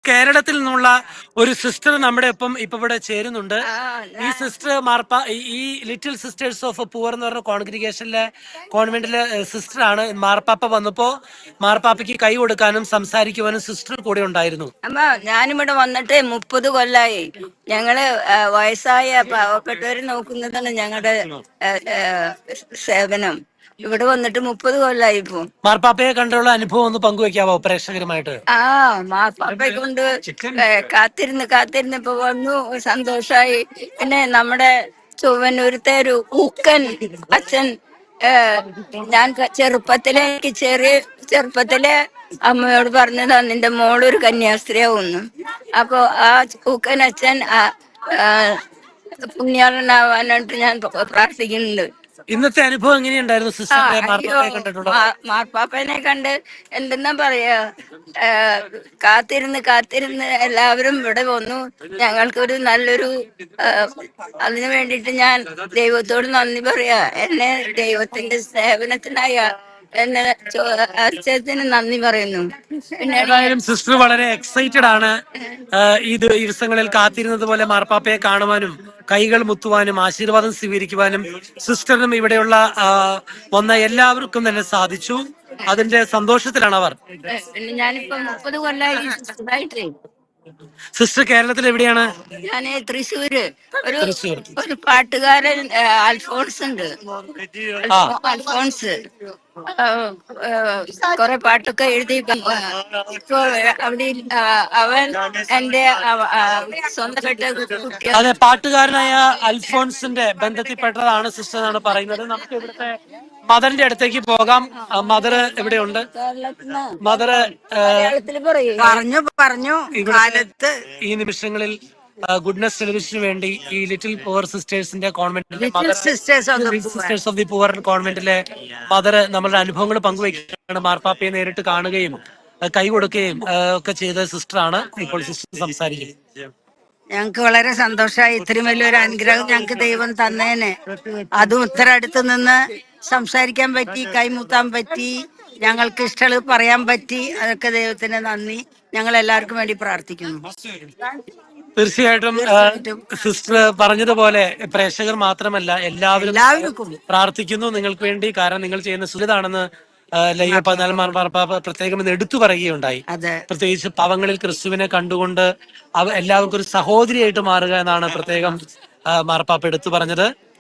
കേരളത്തിൽ നിന്നുള്ള ഒരു സിസ്റ്റർ നമ്മുടെ ഒപ്പം ഇപ്പൊ ഇവിടെ ചേരുന്നുണ്ട്. ഈ സിസ്റ്റർ ഈ ലിറ്റിൽ സിസ്റ്റേഴ്സ് ഓഫ് പുവർ എന്ന് പറഞ്ഞ കോൺവെന്റിലെ സിസ്റ്റർ ആണ്. മാർപ്പാപ്പ വന്നപ്പോ മാർപ്പാപ്പയ്ക്ക് കൈ കൊടുക്കാനും സംസാരിക്കുവാനും സിസ്റ്റർ കൂടെ ഉണ്ടായിരുന്നു. അമ്മ ഞാനിവിടെ വന്നിട്ട് 30 കൊല്ലായി. ഞങ്ങള് വയസ്സായ പാവപ്പെട്ടവരെ നോക്കുന്നതാണ് ഞങ്ങളുടെ സേവനം. ഇവിടെ വന്നിട്ട് 30 കൊല്ലായി ഇപ്പൊ. മാർപ്പാപ്പയെ കണ്ടുള്ള അനുഭവം ഒന്ന് പങ്കുവെക്കാവോ പ്രേക്ഷകരുമായിട്ട്? മാർപ്പാപ്പയെ കൊണ്ട് കാത്തിരുന്ന് ഇപ്പൊ വന്നു, സന്തോഷായി. പിന്നെ നമ്മുടെ ചൊവ്വന്നൂരത്തെ ഒരു ഊക്കൻ അച്ഛൻ, ഞാൻ ചെറുപ്പത്തിലെ അമ്മയോട് പറഞ്ഞതാ നിന്റെ മോളൊരു കന്യാസ്ത്രീയാവുന്നു. അപ്പൊ ആ ഊക്കൻ അച്ഛൻ പുണ്യാളനാവാനായിട്ട് ഞാൻ പ്രാർത്ഥിക്കുന്നുണ്ട്. ഇന്നത്തെ അനുഭവം എങ്ങനെയുണ്ടായിരുന്നു സിസ്റ്ററിന്റെ മാർപ്പാപ്പയെ കണ്ടിട്ടുണ്ടോ? മാർപ്പാപ്പനെ കണ്ട് എന്തെന്നാ പറയാ, കാത്തിരുന്ന് എല്ലാവരും ഇവിടെ വന്നു. ഞങ്ങൾക്കൊരു നല്ലൊരു അതിനു വേണ്ടിയിട്ട് ഞാൻ ദൈവത്തോട് നന്ദി പറയാ. എന്നെ ദൈവത്തിന്റെ സേവനത്തിനായ അച്ഛത്തിന് നന്ദി പറയുന്നു. പിന്നെ ഏതായാലും സിസ്റ്റർ വളരെ എക്സൈറ്റഡ് ആണ്. ഈ ദിവസങ്ങളിൽ കാത്തിരുന്നത് പോലെ മാർപ്പാപ്പയെ കാണുവാനും കൈകൾ മുത്തുവാനും ആശീർവാദം സ്വീകരിക്കുവാനും സിസ്റ്ററിനും ഇവിടെയുള്ള വന്ന എല്ലാവർക്കും തന്നെ സാധിച്ചു. അതിന്റെ സന്തോഷത്തിലാണ് അവർ. ഞാനിപ്പോ 30 കൊല്ലായി. സിസ്റ്റർ കേരളത്തിൽ എവിടെയാണ്? ഞാന് തൃശ്ശൂര്. ഒരു പാട്ടുകാരൻ അൽഫോൺസ് ഉണ്ട്. അൽഫോൺസ് കൊറേ പാട്ടൊക്കെ എഴുതി. ഇപ്പൊ അവിടെ അവൻ എന്റെ സ്വന്തപ്പെട്ട കുട്ടിയാണ്. അതെ, പാട്ടുകാരനായ അൽഫോൺസിന്റെ ബന്ധത്തിൽപ്പെട്ടതാണ് സിസ്റ്റർ എന്നാണ് പറയുന്നത്. നമുക്ക് ഇവിടുത്തെ മദറിന്റെ അടുത്തേക്ക് പോകാം. മദർ എവിടെയുണ്ട്? മദർ പറഞ്ഞു കാലത്ത് ഈ നിമിഷങ്ങളിൽ ഗുഡ്നസ് ടെലിവിഷന് വേണ്ടി ഈ ലിറ്റിൽ പുവർ സിസ്റ്റേഴ്സിന്റെ കോൺവെന്റിലെ സിസ്റ്റേഴ്സ് ഓഫ് ദി പുവർ കോൺവെന്റിലെ മദർ നമ്മളുടെ അനുഭവങ്ങൾ പങ്കുവയ്ക്കുകയാണ്. മാർപ്പാപ്പയെ നേരിട്ട് കാണുകയും കൈ കൊടുക്കുകയും ഒക്കെ ചെയ്ത സിസ്റ്ററാണ് ഇപ്പോൾ സിസ്റ്റർ സംസാരിക്കുന്നത്. ഞങ്ങക്ക് വളരെ സന്തോഷമായി. ഇത്രയും വലിയൊരു അനുഗ്രഹം ഞങ്ങക്ക് ദൈവം തന്നേനെ. അതും ഇത്ര അടുത്ത് നിന്ന് സംസാരിക്കാൻ പറ്റി, കൈമുത്താൻ പറ്റി, ഞങ്ങൾക്ക് ഇഷ്ടമുള്ളത് പറയാൻ പറ്റി. അതൊക്കെ ദൈവത്തിന് നന്ദി. ഞങ്ങൾ എല്ലാവർക്കും വേണ്ടി പ്രാർത്ഥിക്കുന്നു. തീർച്ചയായിട്ടും സിസ്റ്റർ പറഞ്ഞതുപോലെ പ്രേക്ഷകർ മാത്രമല്ല എല്ലാവരും പ്രാർത്ഥിക്കുന്നു നിങ്ങൾക്ക് വേണ്ടി. കാരണം നിങ്ങൾ ചെയ്യുന്ന സുലിതാണെന്ന് ലൈവ് 14 മാർപ്പാപ്പ പ്രത്യേകം എടുത്തു പറയുകയുണ്ടായി. പ്രത്യേകിച്ച് പാവങ്ങളിൽ ക്രിസ്തുവിനെ കണ്ടുകൊണ്ട് എല്ലാവർക്കും ഒരു സഹോദരിയായിട്ട് മാറുക എന്നാണ് പ്രത്യേകം മാർപ്പാപ്പ എടുത്തു പറഞ്ഞത്.